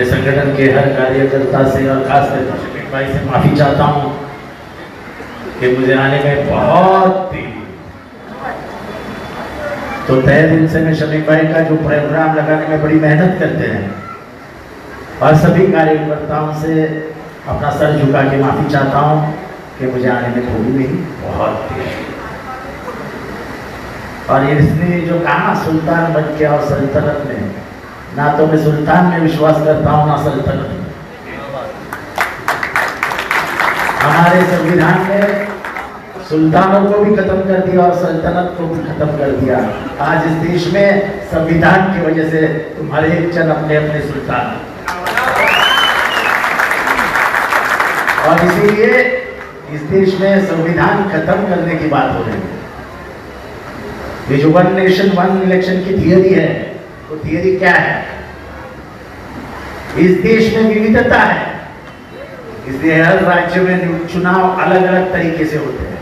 मैं संगठन के हर कार्यकर्ता से और खासकर शफीक भाई से माफी चाहता हूँ कि मुझे आने में बहुत देरी। तो तय दिल से मैं शफीक भाई का जो प्रोग्राम लगाने में बड़ी मेहनत करते हैं और सभी कार्यकर्ताओं से अपना सर झुका के माफी चाहता हूँ कि मुझे आने में थोड़ी नहीं बहुत देरी। और इसने जो कहा सुल्तान बन के और सल्तनत में, ना तो मैं सुल्तान में विश्वास करता हूँ ना सल्तनत में। हमारे संविधान में सुल्तानों को भी खत्म कर दिया और सल्तनत को भी खत्म कर दिया। आज इस देश में संविधान की वजह से तुम्हारे एक चंद अपने अपने सुल्तान, और इसीलिए इस देश में संविधान खत्म करने की बात हो रही है। ये जो वन नेशन वन इलेक्शन की थियरी है, वो थियरी क्या है? इस देश में विविधता है, इसलिए हर राज्य में चुनाव अलग अलग तरीके से होते हैं,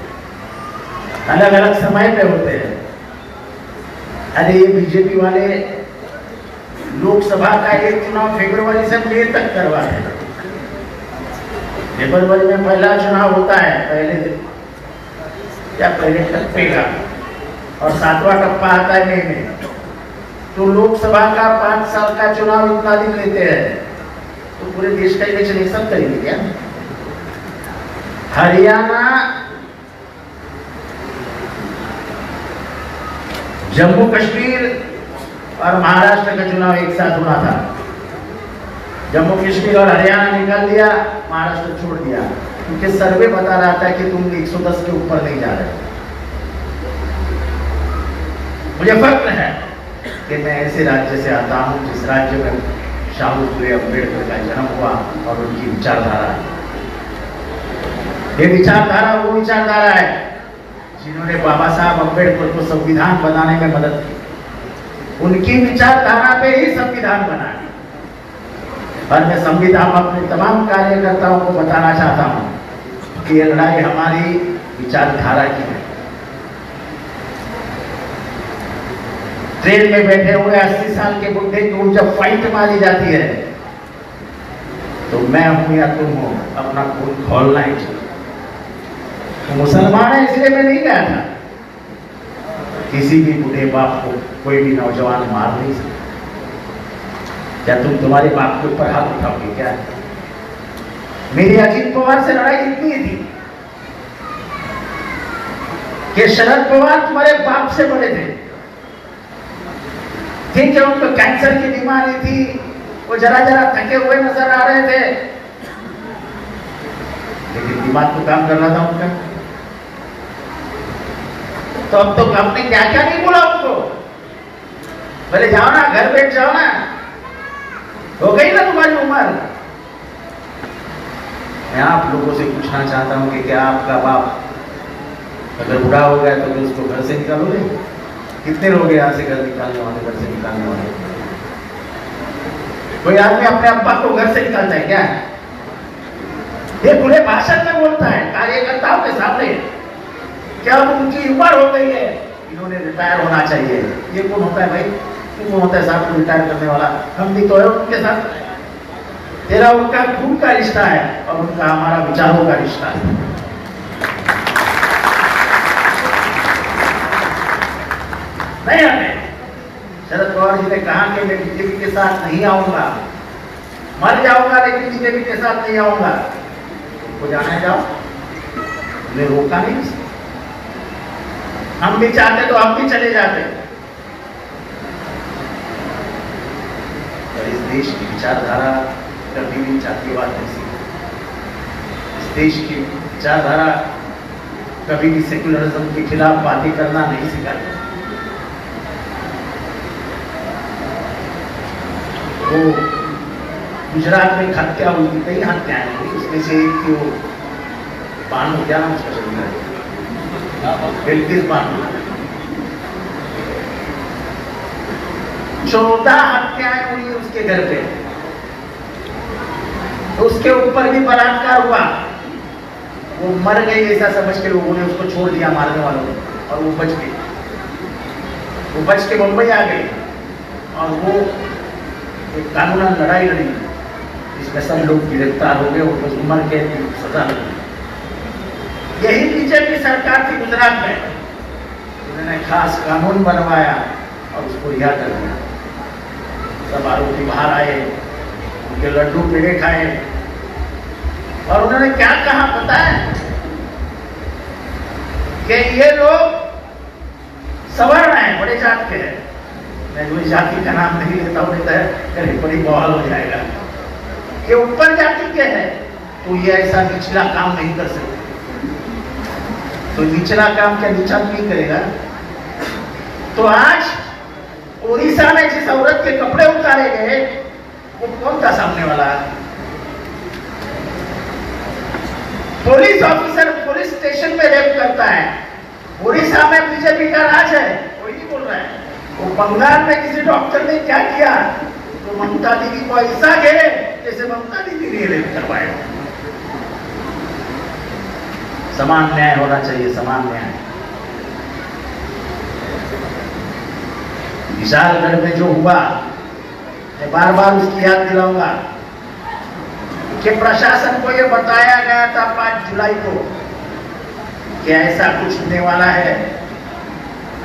अलग अलग समय पे होते हैं। अरे ये बीजेपी वाले लोकसभा का एक चुनाव फरवरी से मई तक करवाते हैं। फरवरी में पहला चुनाव होता है, पहले दिन या पहले टप्पे का, और 7वां टप्पा आता है मई में। तो लोकसभा का 5 साल का चुनाव इतना दिन लेते हैं, तो पूरे देश का इलेक्शन एक साथ करेंगे क्या? हरियाणा, जम्मू कश्मीर और महाराष्ट्र का चुनाव एक साथ होना था। जम्मू कश्मीर और हरियाणा निकाल दिया, महाराष्ट्र छोड़ दिया, क्योंकि सर्वे बता रहा था कि तुम 110 के ऊपर नहीं जा रहे। मुझे फक्र है कि मैं ऐसे राज्य से आता हूं जिस राज्य में शाहूपुरे अम्बेडकर का जन्म हुआ और उनकी विचारधारा। ये विचारधारा वो विचारधारा है जिन्होंने बाबा साहब अम्बेडकर को संविधान बनाने में मदद की। उनकी विचारधारा पे ही संविधान बना। और मैं संविधान अपने तमाम कार्यकर्ताओं को बताना चाहता हूं कि ये लड़ाई हमारी विचारधारा की है। ट्रेन में बैठे हुए 80 साल के बुढ़े को जब फाइट मारी जाती है, तो मैं हूं या तुम हो, अपना खून खोलना ही चाहिए। तो मुसलमान है इसलिए मैं नहीं गया था। किसी भी बुढ़े बाप को कोई भी नौजवान मार नहीं सकता। क्या तुम तुम्हारे बाप के ऊपर हाथ उठाओगे क्या? मेरी अजीत पवार से लड़ाई इतनी थी कि शरद पवार तुम्हारे बाप से बड़े थे। ठीक है, उनको कैंसर की बीमारी थी, वो जरा जरा थके हुए नजर आ रहे थे, लेकिन दिमाग को काम कर रहा था उनका। तो अब तो आपने क्या क्या नहीं बोला उनको? बोले जाओ ना, घर बैठ जाओ ना, हो गई ना तुम्हारी उम्र। मैं आप लोगों से पूछना चाहता हूं कि क्या आपका बाप अगर बुढ़ा हो गया तो उसको घर से निकालोगे? कितने लोग यहाँ से घर निकालने वाले, घर से निकालने वाले? कोई आदमी अपने अब्बा को घर से निकालता है क्या? ये पूरे भाषण में बोलता है कार्यकर्ताओं के सामने क्या उनकी उम्र हो गई है, इन्होंने रिटायर होना चाहिए। ये कौन होता है भाई? कौन होता है साहब को रिटायर करने वाला? हम भी तो है उनके साथ। तेरा उनका खून का रिश्ता है और उनका हमारा विचारों का रिश्ता है। नहीं हमें शरद पवार जी ने कहा कि मैं बीजेपी के साथ नहीं आऊंगा, मर जाऊंगा लेकिन बीजेपी के साथ नहीं आऊंगा। उनको जाना जाओ, उन्हें रोका नहीं। हम भी चाहते तो हम भी चले जाते। और इस देश की विचारधारा कभी भी जातिवाद नहीं सीखी। इस देश की विचारधारा कभी भी सेक्युलरिज्म के खिलाफ बातें करना नहीं सिखाती। वो गुजरात में हत्या हुई थी, कई हत्याएं हुई, उसमें से एक थी वो बानू, क्या नाम उसका चल रहा है, बिल्किस बानू। 14 हत्याएं हुई उसके घर पे, तो उसके ऊपर भी बलात्कार हुआ। वो मर गई ऐसा समझ के लोगों ने उसको छोड़ दिया मारने वालों ने, और वो बच गई। वो बच के मुंबई आ गई और वो एक कानूनन लड़ाई लड़ी इसमें सब लोग गिरफ्तार हो गए, उनको उम्र कैद की सजा लगी। यही बीजेपी सरकार थी गुजरात में, उन्होंने खास कानून बनवाया और उसको रिहा कर दिया। सब आरोपी बाहर आए, उनके लड्डू पेड़े खाए और उन्होंने क्या कहा पता है कि ये लोग सवर्ण हैं, बड़े जात के हैं। मैं कोई जाति का नाम नहीं लेता हूँ, नहीं कहीं बड़ी बवाल हो जाएगा। ये ऊपर जाति के हैं तो ये ऐसा निचला काम नहीं कर सकते। तो निचला काम क्या नीचा नहीं करेगा? तो आज उड़ीसा में जिस औरत के कपड़े उतारे गए वो कौन था सामने वाला? पुलिस ऑफिसर पुलिस स्टेशन में रेप करता है। उड़ीसा में बीजेपी का राज है, कोई नहीं बोल रहा है। वो बंगाल में किसी डॉक्टर ने क्या किया तो ममता दीदी को ऐसा घेरे जैसे ममता दीदी ने रेप करवाया। समान न्याय होना चाहिए, समान न्याय। विशालगढ़ में जो हुआ, मैं बार बार उसकी याद दिलाऊंगा कि प्रशासन को यह बताया गया था 5 जुलाई को कि ऐसा कुछ होने वाला है,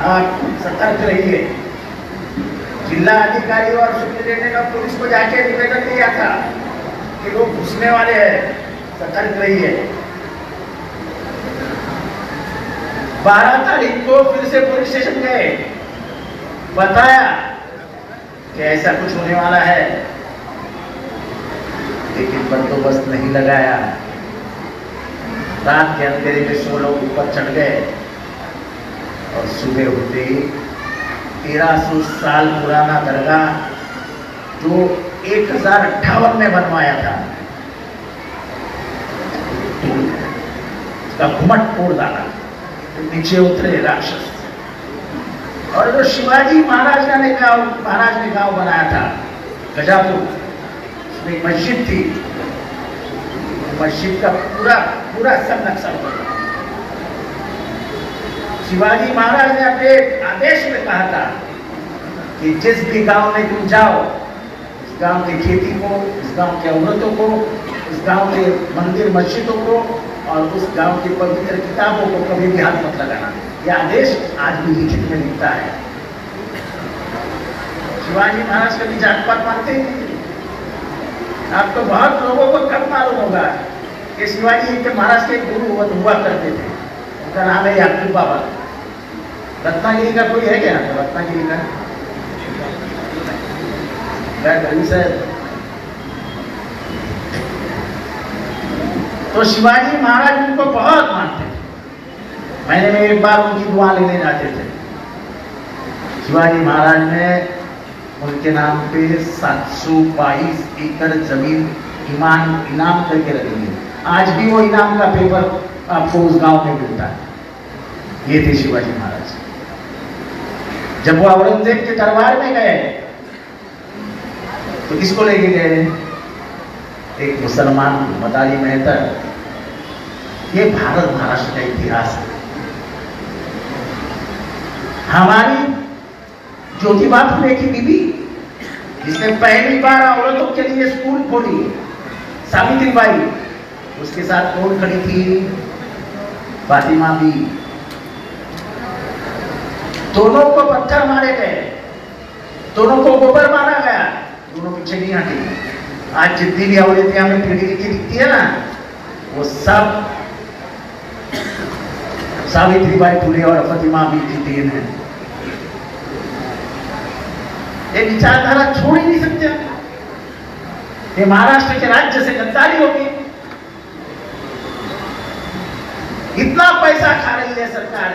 आप सतर्क रहिए। जिला अधिकारी और सुप्रिंटेंडेंट ऑफ पुलिस को जाके निवेदन दिया था कि लोग घुसने वाले हैं, सतर्क रहिए। 12 तारीख को फिर से पुलिस स्टेशन गए, बताया कि ऐसा कुछ होने वाला है, लेकिन बंदोबस्त नहीं लगाया। रात के अंधेरे में 100 लोग ऊपर चढ़ गए और सुबह होते ही 1300 साल पुराना दरगाह जो 1058 में बनवाया था उसका घुमट तोड़ डाला, नीचे उतरे राक्षस। और जो शिवाजी महाराज ने गांव बनाया था गजापुर, उसमें एक मस्जिद थी, मस्जिद का पूरा सब नक्शा बना। शिवाजी महाराज ने अपने आदेश में कहा था कि जिस भी गांव में तुम जाओ, उस गांव की खेती को, उस गांव के औरतों को, उस गांव के मंदिर मस्जिदों को और उस गांव की पवित्र किताबों को कभी भी हाथ मत लगाना। यह आदेश आज भी लिखित में लिखता है। शिवाजी महाराज कभी जात पात मानते ही नहीं। आपको बहुत लोगों को कब मालूम होगा कि शिवाजी के महाराज के गुरु हुआ करते थे, उनका नाम है याकूब बाबा। रत्नागिरी का कोई है क्या? रत्नागिरी का तो शिवाजी महाराज उनको बहुत मानते थे। महीने में एक बार उनकी दुआ लेने जाते थे। शिवाजी महाराज ने उनके नाम पे 722 एकड़ जमीन इनाम करके रखी है। आज भी वो इनाम का पेपर आपको उस गांव में मिलता है। ये थे शिवाजी महाराज। जब वो औरंगजेब के दरबार में गए तो किसको लेके गए? एक मुसलमान मदारी मेहतर। ये भारत महाराष्ट्र का इतिहास है। हमारी ज्योतिबा फुले की बीबी जिसने पहली बार औरतों के लिए स्कूल खोली, सावित्रीबाई, उसके साथ कौन खड़ी थी? फातिमा भी। दोनों को पत्थर मारे गए, दोनों को गोबर मारा गया, दोनों पीछे नहीं हटी। आज जितनी भी औरतें हमें पीढ़ी लिखी दिखती है ना, वो सब सावित्रीबाई फुले और फातिमा भी की देन है। ये विचारधारा छोड़ ही नहीं सकते। ये महाराष्ट्र के राज्य से गद्दारी होगी। इतना पैसा खा रही है सरकार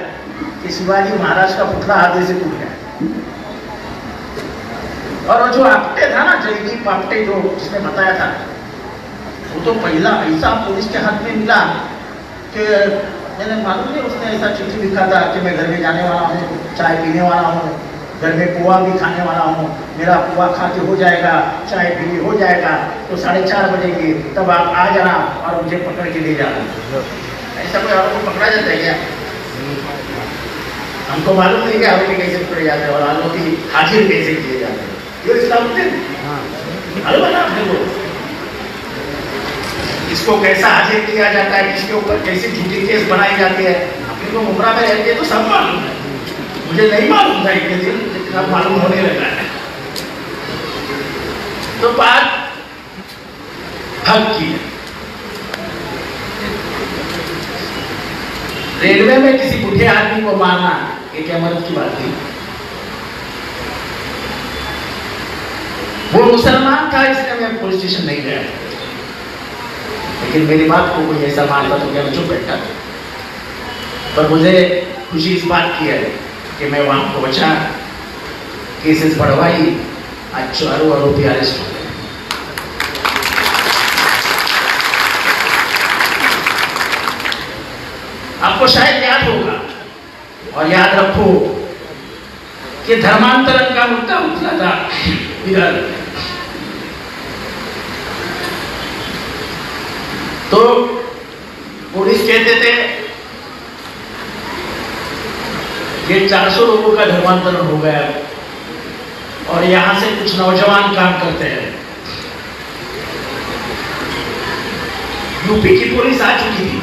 कि शिवाजी महाराज का पुतला आधे से टूट गया। और वो जो आपटे था ना, जयदीप आपटे, जो जिसने बताया था, वो तो पहला ऐसा पुलिस के हाथ में मिला कि मैंने मालूम नहीं, उसने ऐसा चिट्ठी लिखा था कि मैं घर में जाने वाला हूँ, चाय पीने वाला हूँ, घर में पोहा भी खाने वाला हूँ, मेरा पोहा खा के हो जाएगा, चाय पीने हो जाएगा, तो 4:30 बजे की तब आप आ जाना और मुझे पकड़ के ले जाना। ऐसा कोई औरत को पकड़ा जाता है क्या? हमको मालूम नहीं कि आरोपी कैसे पकड़े जाते हैं और आरोपी हाजिर कैसे किए जाते हैं। ये इस्लामुद्दीन मालूम है ना आपको? किसको कैसा हाजिर किया जाता है, किसके ऊपर कैसी झूठी केस बनाई जाती है। अपने को उम्रा में रहते तो सब मालूम है, मुझे नहीं मालूम था इतने दिन, लेकिन अब मालूम होने लगा है। तो बात हक की है। रेलवे में किसी बूढ़े आदमी को मारना ये क्या मर्द की बात थी? वो मुसलमान था इसलिए मैं पुलिस स्टेशन नहीं गया, लेकिन मेरी बात को कोई ऐसा मानता तो क्या मैं चुप बैठा। पर मुझे खुशी इस बात की है कि मैं वहां पहुंचा, केसेस बढ़वाई, आज चारों आरोपी अरेस्ट हो गए। आपको शायद याद होगा और याद रखो कि धर्मांतरण का मुद्दा उठा था इधर, तो पुलिस कहते थे कि 400 लोगों का धर्मांतरण हो गया और यहां से कुछ नौजवान काम करते हैं। यूपी की पुलिस आ चुकी थी,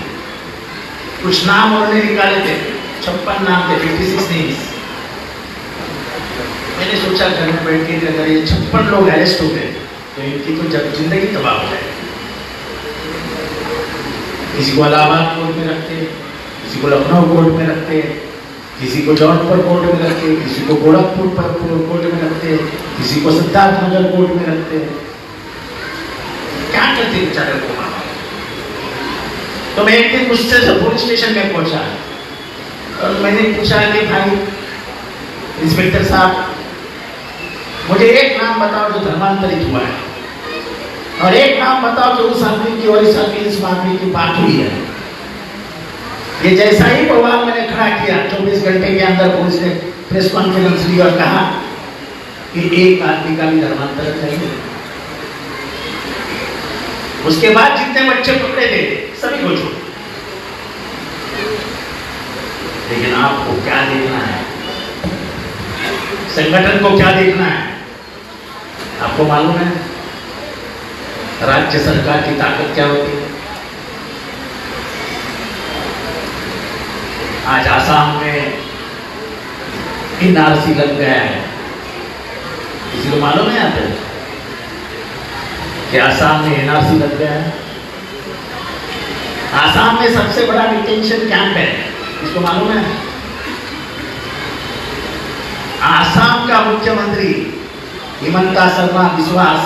कुछ नाम उन्होंने निकाले थे, 56 नाम थे, 56 नेम्स। मैंने सोचा घर में बैठ के अगर ये 56 लोग अरेस्ट हो गए तो इनकी तो जिंदगी तबाह हो जाए। किसी को इलाहाबाद कोर्ट में रखते, किसी को लखनऊ कोर्ट में रखते, किसी को जौनपुर कोर्ट में रखते, किसी को गोरखपुर कोर्ट में रखते, किसी को सिद्धार्थनगर कोर्ट में रखते। क्या करते बेचारे को? तो मैं एक दिन मुझसे पुलिस स्टेशन में पहुंचा और मैंने पूछा कि भाई इंस्पेक्टर साहब, मुझे एक नाम बताओ जो धर्मांतरित हुआ है, और एक नाम बताओ जो उस आदमी की और इस आदमी की बात हुई है। ये जैसा ही बवाल मैंने खड़ा किया, 24 घंटे के अंदर पुलिस ने प्रेस कॉन्फ्रेंस ली और कहा कि एक आदमी का भी धर्मांतरण नहीं है। उसके बाद जितने बच्चे पकड़े थे सभी को छोड़। लेकिन आपको क्या देखना है, संगठन को क्या देखना है? आपको मालूम है राज्य सरकार की ताकत क्या होती है? आज आसाम में एनआरसी लग गया है, किसी को मालूम है? यहाँ पे कि आसाम में एनआरसी लग गया है। आसाम में सबसे बड़ा डिटेंशन कैंप है, इसको मालूम है? आसाम का मुख्यमंत्री हिमंता शर्मा बिस्वास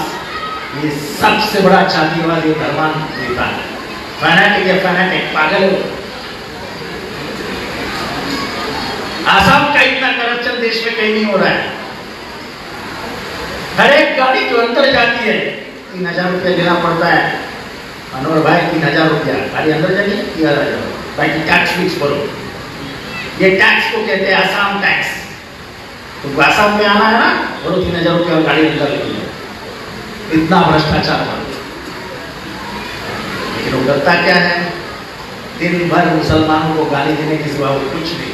ये सबसे बड़ा जातिवादी धर्मांध नेता है। फैनेटिक है, फैनेटिक, पागल है। आसाम का इतना करप्शन देश में कहीं नहीं हो रहा है। हर एक गाड़ी जो अंदर जाती है 3000 रुपया देना पड़ता है। मनोहर भाई 3000 रुपया गाड़ी अंदर जाएगी, 3000 बाकी टैक्स फिक्स करो। ये टैक्स को कहते हैं आसाम टैक्स। तो आसाम में आना है ना, बोलो 3000 रुपया गाड़ी अंदर लेगी। इतना भ्रष्टाचार बन, लेकिन वो करता क्या है? दिन भर मुसलमानों को गाली देने के सिवा वो कुछ नहीं।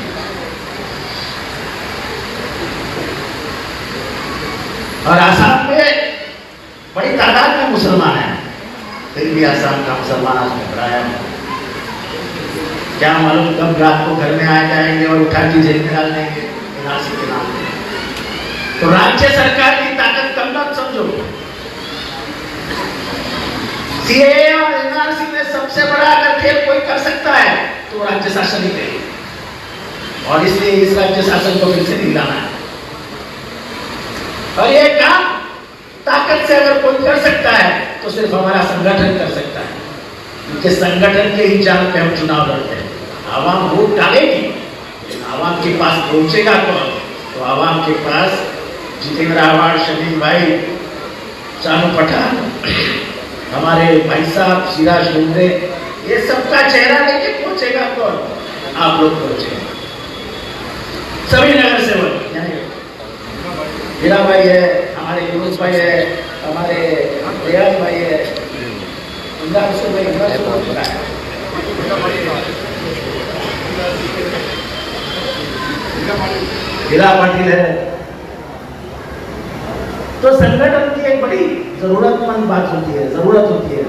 और आसाम में बड़ी तादाद में मुसलमान हैं, फिर भी आसाम का मुसलमान आज घबरा है। क्या मालूम कब रात को घर में आ जाएंगे और उठा के जेल में डाल देंगे एनआरसी के नाम पे। तो राज्य सरकार की ताकत कम मत समझो। सीएए और एनआरसी में सबसे बड़ा अगर खेल कोई कर सकता है तो राज्य शासन ही करेगा, और इसलिए इस राज्य शासन को फिर से नहीं लाना है। और ये काम ताकत से अगर कोई कर सकता है तो सिर्फ हमारा संगठन कर सकता है, क्योंकि संगठन के ही जान पे हम चुनाव लड़ते हैं। आवाम वोट डालेगी, लेकिन आवाम के पास पहुंचेगा कौन? तो आवाम के पास जितेंद्र आवाड़, शमीम भाई, चानू पठान, हमारे भाई साहब सिराज डुमरे, ये सबका चेहरा लेके पहुंचेगा कौन? आप लोग पहुंचेंगे। सभी नगर सेवक, यानी हीरा भाई है, हमारे यूनुस भाई है, हमारे रियाज भाई है, हीरा पाटिल है। तो संगठन की एक बड़ी जरूरतमंद बात होती है, जरूरत होती है।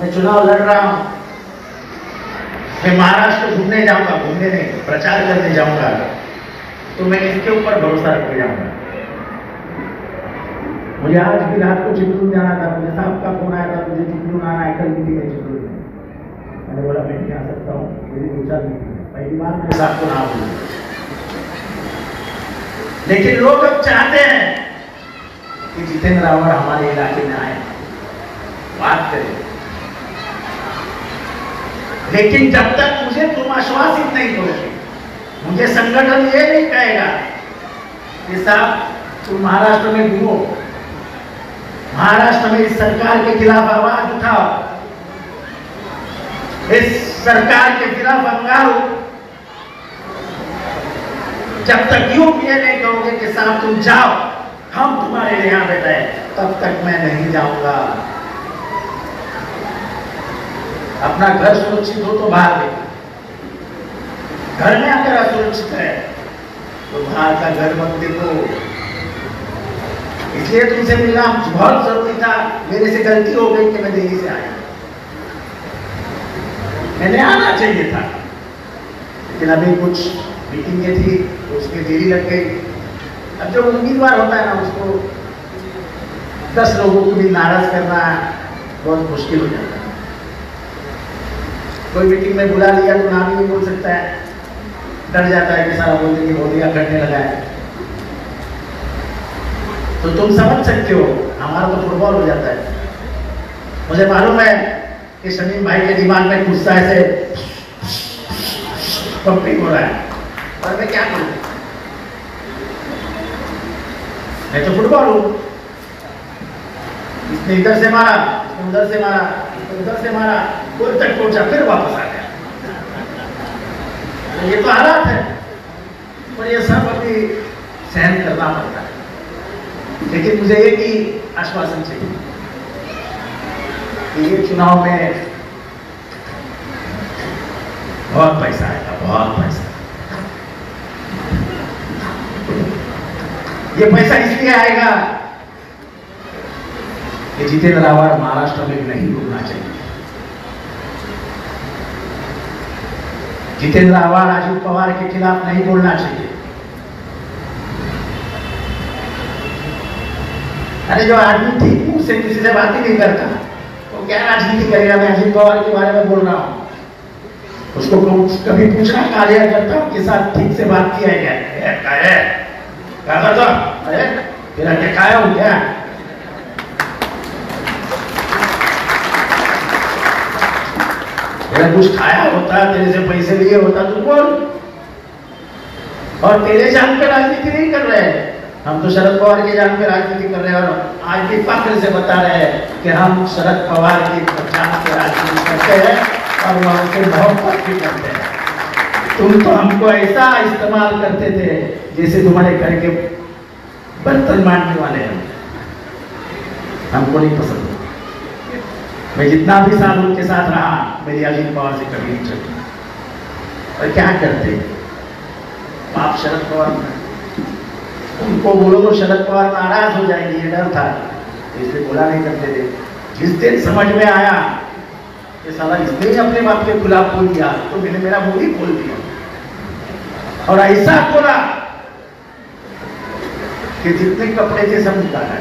मैं चुनाव लड़ रहा हूं, मैं महाराष्ट्र घूमने जाऊंगा, घूमने नहीं प्रचार करने जाऊंगा, तो मैं किसके ऊपर भरोसा रख के जाऊंगा? मुझे आज भी रात को चिपलून जाना था, मुझे साहब का फोन आया था, मुझे चिपलून आना है, कल मीटिंग है चिपलून में। मैंने बोला मैं नहीं आ सकता हूँ, मेरी 2-4 मीटिंग है, पहली बार मेरे साहब को ना बोलूं। लेकिन लोग अब चाहते हैं कि जितेंद्र रावत हमारे इलाके में आए, बात करें। लेकिन जब तक मुझे तुम आश्वासित नहीं करोगे, मुझे संगठन ये नहीं कहेगा कि साहब तुम महाराष्ट्र में घूमो, महाराष्ट्र में इस सरकार के खिलाफ आवाज उठाओ, इस सरकार के खिलाफ अंगारो, जब तक यूं ये नहीं कहोगे कि साहब तुम जाओ, हम तुम्हारे लिए यहां बैठे हैं, तब तक मैं नहीं जाऊंगा। अपना घर सुरक्षित हो तो बाहर देखो, घर में अगर असुरक्षित है तो बाहर का घर मत देखो। इसलिए तुमसे मिलना बहुत जरूरी था। मेरे से गलती हो गई कि मैं दिल्ली से आया, मैंने आना चाहिए था, लेकिन अभी कुछ मीटिंगें थी तो उसमें देरी लग गई। अब जो उम्मीदवार होता है ना, उसको 10 लोगों को भी नाराज करना बहुत मुश्किल हो जाता है। कोई मीटिंग में बुला लिया तो नाम ही नहीं बोल सकता है, डर जाता है कि सारा बोलते कि मोदी करने लगा है। तो तुम समझ सकते हो, हमारा तो फुटबॉल हो जाता है। मुझे मालूम है कि शमीम भाई के दिमाग में गुस्सा ऐसे पंपिंग हो रहा है, और मैं क्या करूं? मैं तो फुटबॉल हूं, इसने इधर से मारा, इसने उधर से मारा, इसने उधर से मारा, गोल तक पहुंचा, फिर वापस आ गया। तो ये तो हालात है, और ये सब अभी सहन करना पड़ता है। लेकिन मुझे एक ही आश्वासन चाहिए कि ये चुनाव में बहुत पैसा आएगा, बहुत पैसा। ये पैसा इसलिए आएगा कि जितेंद्र रावत महाराष्ट्र में नहीं घूमना चाहिए। जितेंद्र रावत अजित पवार के खिलाफ नहीं बोलना चाहिए। अरे जो आदमी ठीक मुंह से किसी से बात ही नहीं करता, वो क्या राजनीति करेगा? मैं अजित पवार के बारे में बोल रहा हूं, उसको कभी पूछना कार्यकर्ता के साथ ठीक से बात किया है क्या करता? अरे तेरा क्या खाया हूं क्या? तेरा कुछ खाया होता, तेरे से पैसे लिए होता तो बोल। और तेरे जान पे राजनीति नहीं कर रहे हैं, हम तो शरद पवार के जान पे राजनीति कर रहे हैं, और आज भी फख्र से बता रहे हैं कि हम शरद पवार की जान पे राजनीति करते हैं और वहां से मोहब्बत भी करते हैं। तुम तो हमको ऐसा इस्तेमाल करते थे जैसे तुम्हारे घर के बर्तन मांगने वाले हैं, हमको नहीं पसंद। मैं जितना भी साल उनके साथ रहा, मेरी अजित पवार से कभी नहीं चली। और क्या करते आप शरद पवार, उनको बोलो तो शरद पवार नाराज हो जाएंगे, ये डर था, इसलिए बोला नहीं करते थे। जिस दिन समझ में आया कि साला इसने अपने बाप के खिलाफ बोल दिया, तो मैंने मेरा मुंह ही खोल दिया और ऐसा बोला कि जितने कपड़े थे सब निकाला।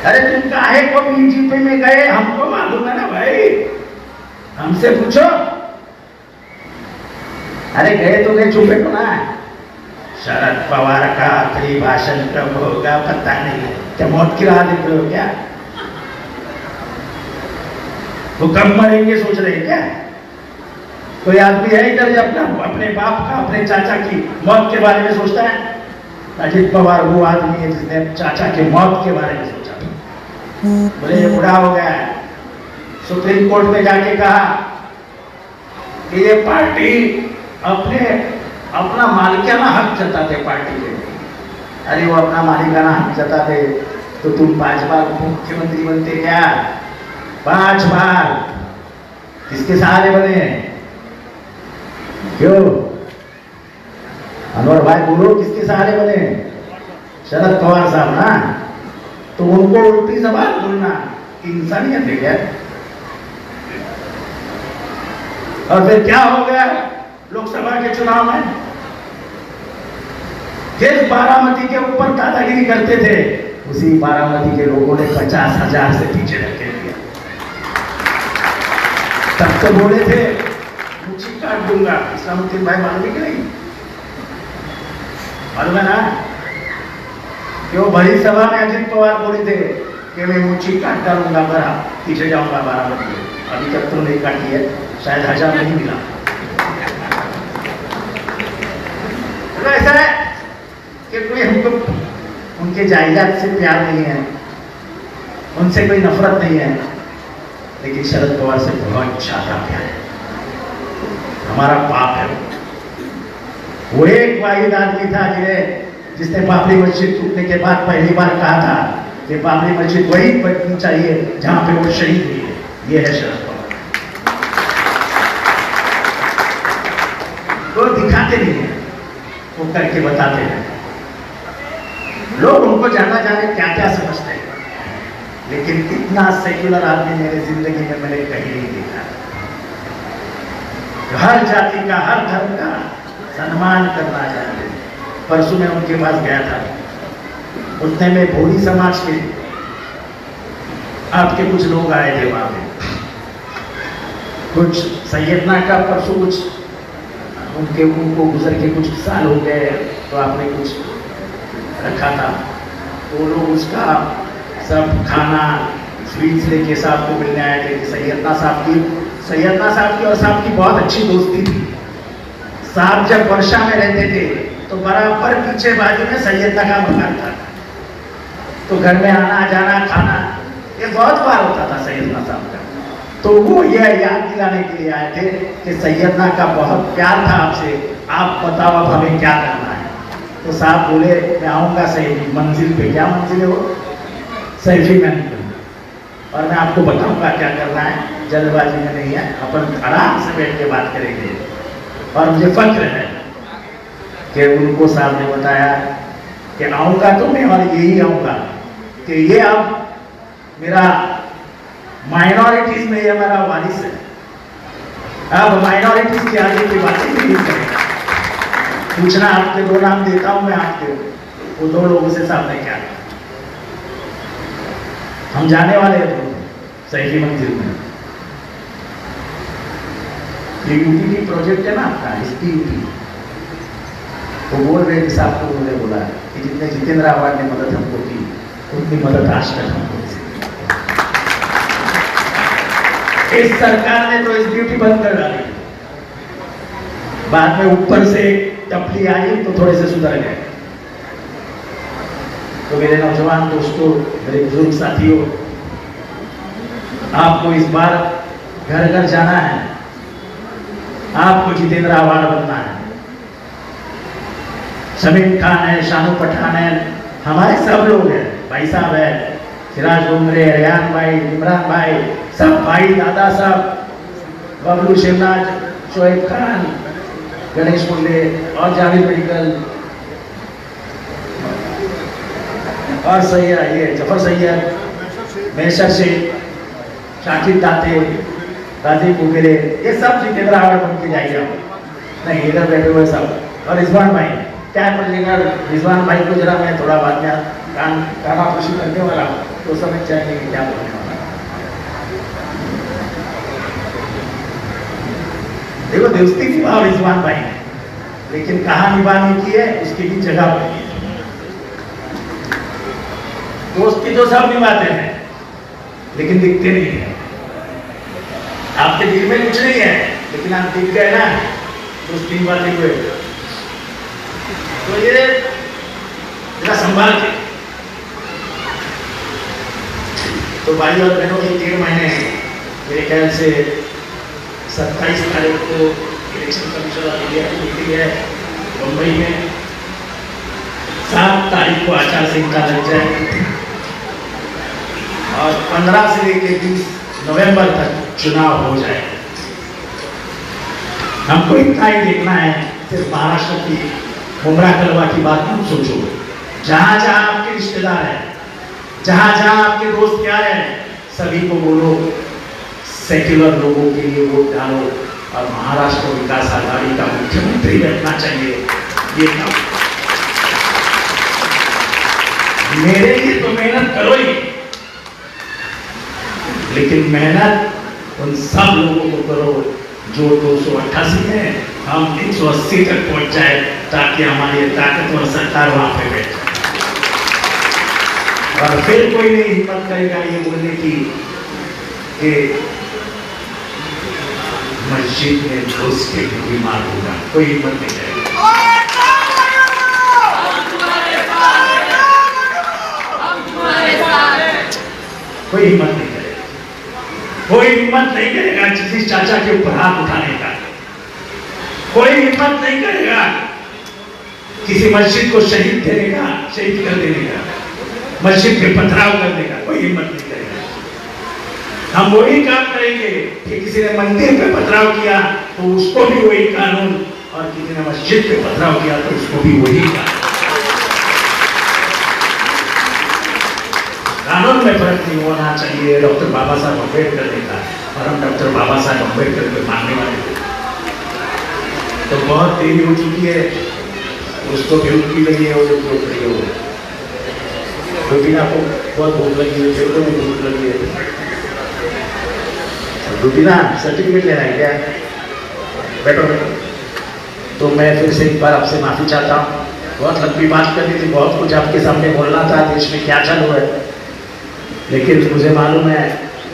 अरे तुम काहे को बीजेपी में गए? हमको मालूम है ना भाई, हमसे पूछो। अरे गए तो गए, चुपे तो ना। शरद पवार का आखिरी भाषण कब होगा पता नहीं, क्या मौत की राह देख रहे हो क्या? वो कब मरेंगे सोच रहे क्या? कोई आदमी है इधर जो अपने बाप का, अपने चाचा की मौत के बारे में सोचता है? अजित पवार वो आदमी है जिसने चाचा के मौत के बारे में सोचा। बोले ये बुढ़ा हो गया है, सुप्रीम कोर्ट में जाके कहा कि ये पार्टी अपना मालिकाना हक जताते पार्टी के। अरे वो अपना मालिकाना हक जताते तो तुम 5 बार मुख्यमंत्री बनते क्या? 5 बार किसके सहारे बने? क्यों अनवर भाई बोलो, किसके सहारे बने? शरद पवार साहब ना, तो उनको उल्टी जबान बोलना इंसानियत है क्या? और फिर क्या हो गया लोकसभा के चुनाव में? जिस बारामती के ऊपर दादागिरी करते थे, उसी बारामती के लोगों ने 50,000 से पीछे रख दिया। तब तो बोले थे मुझे काट दूंगा, इस्लामुद्दीन भाई मालूम कि नहीं? मालूम है ना कि वो भरी सभा में अजित पवार बोले थे कि मैं मुझे काट डालूंगा, बड़ा पीछे जाऊंगा बारामती में। अभी तक तो नहीं काटी है, शायद 1000 नहीं मिला। तो ऐसा है कि कोई हमको उनके जायदाद से प्यार नहीं है, उनसे कोई नफरत नहीं है, लेकिन शरद पवार से बहुत ज्यादा प्यार है। हमारा बाप है वो। एक वाहिद आदमी था जिसने बाबरी मस्जिद टूटने के बाद पहली बार कहा था कि बाबरी मस्जिद वही बननी चाहिए जहां पे वो शहीद हुई है। ये है शरद पवार। वो दिखाते नहीं है, वो करके बताते हैं। लोग उनको जाना जाने क्या क्या समझते हैं, लेकिन इतना सेक्युलर आदमी मेरे जिंदगी में मैंने कहीं नहीं देखा। हर जाति का, हर धर्म का सम्मान करना चाहते हैं। परसों मैं उनके पास गया था, उतने में भोली समाज के आपके कुछ लोग आए थे वहां पे। कुछ सैयदना का परसों कुछ उनको गुजर के कुछ साल हो गए, तो आपने कुछ रखा था, तो लोग उसका सब खाना स्वीट्स लेके साहब को मिलने आए थे। सैयदना साहब की और साहब की बहुत अच्छी दोस्ती थी। साहब जब वर्षा में रहते थे तो बराबर पीछे बाजू में सैयदना का मकान था, तो घर में आना जाना खाना ये बहुत बार होता था सैयदना साहब का। तो वो ये याद दिलाने के लिए आए थे कि सैयदना का बहुत प्यार था आपसे, आप बताओ अब हमें क्या करना है। तो साहब बोले मैं आऊँगा सही मंजिल पे। क्या मंजिल है वो? सैफी मैन, और मैं आपको बताऊंगा क्या करना है। जल्दबाजी में नहीं है, अपन आराम से बैठ के बात करेंगे। और मुझे फक्र है कि उनको साहब ने बताया कि आऊँगा तो मैं, और यही आऊँगा कि ये अब मेरा माइनॉरिटीज में ये हमारा वारिस है। अब माइनॉरिटीज के आगे की बातें नहीं करेगा। पूछना आपके 2 नाम देता हूं मैं आपके, वो 2 लोगों से सामने क्या हम जाने वाले हैं सही मंजिल में। ये यूटीटी प्रोजेक्ट है ना आपका, इसकी यूटी, वो बोल रहे थे साहब को, उन्होंने बोला कि जितने जितेंद्र आवाड ने मदद हमको की उतनी मदद आज तक हमको। इस सरकार ने तो इस ड्यूटी बंद कर डाली, बाद में ऊपर से टपली आई तो थोड़े से सुधर गए। तो मेरे नौजवान दोस्तों, मेरे बुजुर्ग साथियों, आपको इस बार घर घर जाना है, आपको जितेंद्र आवाड बनना है। शमीम खान है, शानू पठान है, हमारे सब लोग हैं, भाई साहब है, सिराज डोंगरे, रेहान भाई, इमरान भाई, सब भाई, दादा साहब, बबलू शिवराज, शोएब खान, गणेश मुंडे और जावेद मेडिकल और सैयद, ये जफर सैयद, मैशर शेख, शाकिर दाते, राजीव कुबेरे, ये सब जितेंद्र आवाड बन के जाएगा। नहीं, इधर बैठे हुए सब। और रिजवान भाई क्या बोलेंगे? रिजवान भाई को जरा मैं थोड़ा बाद में काना खुशी करने वाला हूँ, तो समझ जाएंगे कि क्या बोलने वाला। देखो दोस्ती निभा रिजवान भाई ने, लेकिन कहाँ निभानी की है उसकी भी जगह बनी है। दोस्ती तो सब निभाते हैं, लेकिन दिखते नहीं है। आपके दिल में कुछ नहीं है, लेकिन आप दिख गए ना दोस्ती निभाते हुए, तो ये जरा संभाल के। तो भाई और बहनों, के 3 महीने मेरे ख्याल से 27 तारीख को इलेक्शन कमीशन ऑफ इंडिया की मीटिंग है मुंबई में। 7 तारीख को आचार संहिता लग जाएगी और 15 से लेकर 20 नवंबर तक चुनाव हो जाएगा। हमको इतना ही देखना है, सिर्फ महाराष्ट्र की मुमरा कलवा की बात मत सोचो, जहां जहां आपके रिश्तेदार हैं, जहां जहां आपके दोस्त यार हैं, सभी को बोलो सेक्युलर लोगों के लिए वोट डालो और महाराष्ट्र विकास आघाड़ी का मुख्यमंत्री बनना चाहिए। ये काम मेरे लिए तो मेहनत करो ही, लेकिन मेहनत उन सब लोगों को करो जो 288 में हम 180 तक पहुंच जाए, ताकि हमारी ताकतवर सरकार वहां पे बैठे। और फिर कोई नहीं हिम्मत करेगा ये बोलने की कि मस्जिद में घुस के बीमार होगा, कोई हिम्मत नहीं करेगा। कोई हिम्मत नहीं करेगा, कोई हिम्मत नहीं करेगा किसी चाचा के ऊपर हाथ उठाने का, कोई हिम्मत नहीं करेगा किसी मस्जिद को शहीद देने का, शहीद कर देने का, मस्जिद पे पथराव करने का, कोई हिम्मत नहीं करेगा। हम वही काम करेंगे कि किसी ने मंदिर पे पथराव किया तो उसको भी वही कानून, और किसी ने मस्जिद पे पथराव किया तो उसको भी वही कानून। कानून में फर्क नहीं होना चाहिए। डॉक्टर बाबा साहब अम्बेडकर ने कहा, और हम डॉक्टर बाबा साहब अम्बेडकर को मानने वाले थे। तो बहुत देरी हो चुकी है, उसको भी उनकी लगी है, वो जो भूख रही हो, रुबीना को बहुत भूख लगी है, मेरे को भी भूख लगी है। रुबीना सर्टिफिकेट लेना है क्या? बैठो बैठो। तो मैं फिर से एक बार आपसे माफी चाहता हूँ, बहुत लंबी बात करनी थी, बहुत कुछ आपके सामने बोलना था, देश में क्या चालू है, लेकिन मुझे मालूम है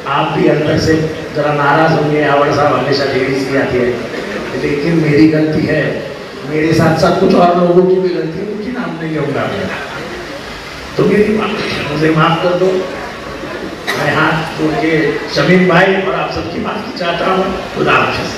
आप भी अंदर से जरा नाराज होंगे। आवड़ साहब हमेशा देरी से आती है, लेकिन मेरी गलती है, मेरे साथ साथ कुछ और लोगों की भी गलती है, उनकी नाम नहीं लूंगा, तो मेरी मुझे माफ कर दो। मैं हाथ जोड़ के शमीम भाई और आप सबकी माफी चाहता हूँ। खुदा हाफिज़।